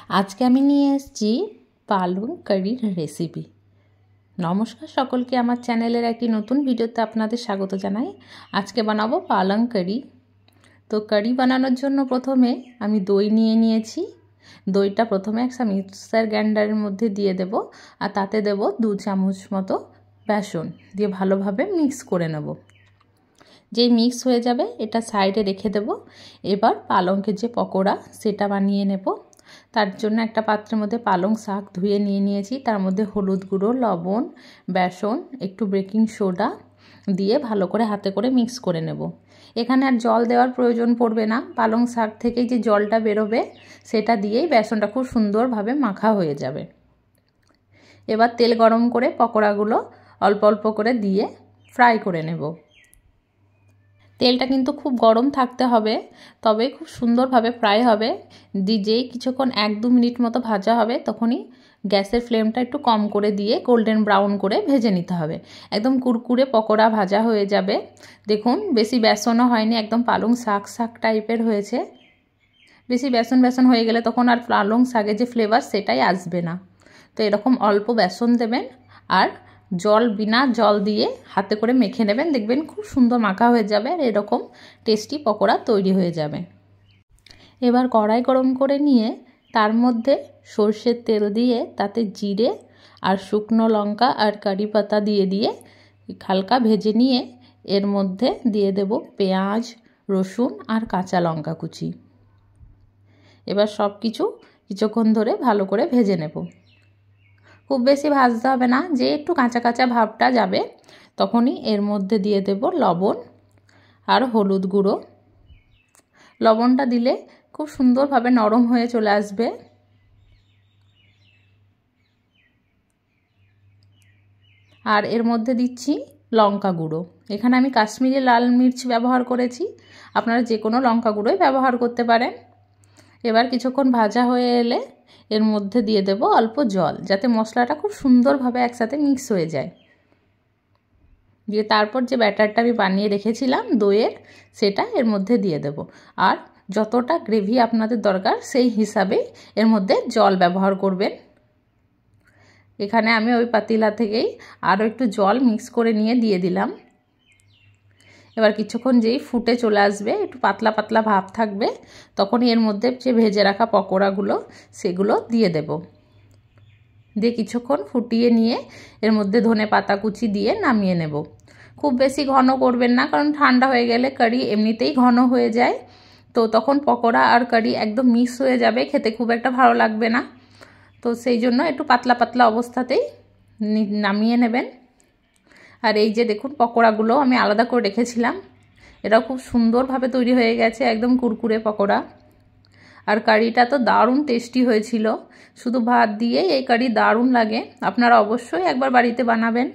आज के आमी निये एसेछि पालং कारिर रेसिपि। नमस्कार सकलके आमार चैनेलेर एकटी नतून भिडियोते आपनादेर स्वागत जानाई। आज के बानाबो पालং कारि। तो कारि बानानोर जोन्नो प्रथमे आमी दई निये नियेछि। दईटा प्रथमे एकटा मिक्सार ग्राइंडारेर मध्य दिये देब और ताते देब 2 चामच मतो बेसन दिये भालोभाबे मिक्स करे नेब। जे मिक्स हो जाबे एटा साइडे रेखे देब। एबार पालंकेर जे पकोड़ा सेटा बानिये नेब। तार जोन्नो एकटा पात्रेर मध्य पालंग शाक धुए निये नियेछि। तार मध्य हलुद गुঁড়ো लवण बेसन एकटू बेकिंग सोडा दिए भालो करे हाथे करे मिक्स करे नेब। एखाने आर जल देওয়ার प्रयोजन पड़बे ना। पालंग शाक थेके जे जलटा बेरोबे सेटा दिएई बेसनटा खूब सुंदरभावे माखा हये जाबे। एबार तेल गरम करे पकोड़ागुलो अल्प अल्प करे दिए फ्राई करे नेब। तेलटा किन्तु खूब गरम थाकते हबे तबे खूब सुंदरभावे फ्राई हबे। जेई किछुक्षण 1-2 मिनिट मतो भाजा हबे तखोनी गैसेर फ्लेमटा एकटू कम करे दिए गोल्डन ब्राउन करे भेजे निते हबे। एकदम कुरकुरे पकोड़ा भाजा हये जाबे। देखुन बेशी बेसनও हयनि, एकदम पालंग शाक शाक टाइपेर हयेछे। बेशी बेसन बेसन हये गेले तखन are पालंग Shaker J flavour setae आसबे ना। तो एरकम अल्प बेसन देबेन और जल बिना जल दिए हाथे करे मेखे नेबेन। देखबेन खूब सुंदर माखा हये जाबे और एरकम टेस्टी पकोड़ा तैरी हये जाबे। एबार कड़ाई गरम करे निये तार मध्य सर्षेर तेल दिए ताते जिरे और शुकनो लंका और कारि पाता दिए दिए हालका भेजे निये एर मध्य दिए देब पेঁয়াজ रसुन और काँचा लंका कुचि। एबार सबकिछु किछुक्षण धरे भालो करे भेजे नेब। खूब बेशी भाजते हबे ना, जे एकटू काँचा काँचा भावटा जाबे तखोनी एर मध्य दिए देब लवण और हलुद गुঁড়ো। लवणटा दिले खूब सुंदरभावे नरम हये चले आसबे। और एर मध्य दिচ্ছি लंका गुঁড়ো। एखाने आमी काश्मीरी लाल मिर्च व्यवहार करेছি, आपनारा जे कोनो लंका गुঁড়োই व्यवहार करते पारेन। एबार किछुक्षण भाजा हये एले एर मध्य दिए देब अल्प जल जाते मशलाटा खूब सुंदरभावे एकसाथे मिक्स हये जाय। दिए तारपर जे बैटारटा आमी बानिये रेखेছিলাম दইয়ের सेटा एर मध्य दिए देब और যতটা গ্রেভি আপনাদের দরকার সেই হিসাবে এর মধ্যে জল ব্যবহার করবেন। এখানে আমি ওই পাতিলা থেকেই আরো একটু জল মিক্স করে নিয়ে দিয়ে দিলাম। এবার কিছুক্ষণ যেই ফুটে চলে আসবে একটু পাতলা পাতলা ভাব থাকবে তখনই এর মধ্যে যে ভেজে রাখা পকোড়াগুলো সেগুলো দিয়ে দেব। দিয়ে কিছুক্ষণ ফুটিয়ে নিয়ে এর মধ্যে ধনে পাতা কুচি দিয়ে নামিয়ে নেব। খুব বেশি ঘন করবেন না, কারণ ঠান্ডা হয়ে গেলে কারি এমনিতেই ঘন হয়ে যায়। তো তখন পকোড়া আর কারি একদম মিক্স হয়ে যাবে, খেতে খুব একটা ভালো লাগবে না। তো সেই জন্য একটু পাতলা পাতলা অবস্থাতেই নামিয়ে নেবেন। আর এই যে দেখুন পকোড়াগুলো আমি আলাদা করে রেখেছিলাম, এটা খুব সুন্দরভাবে তৈরি হয়ে গেছে, একদম কুরকুরে পকোড়া। আর কারিটা তো দারুণ টেস্টি হয়েছিল, শুধু ভাত দিয়ে এই কারি দারুণ লাগে। আপনারা অবশ্যই একবার বাড়িতে বানাবেন।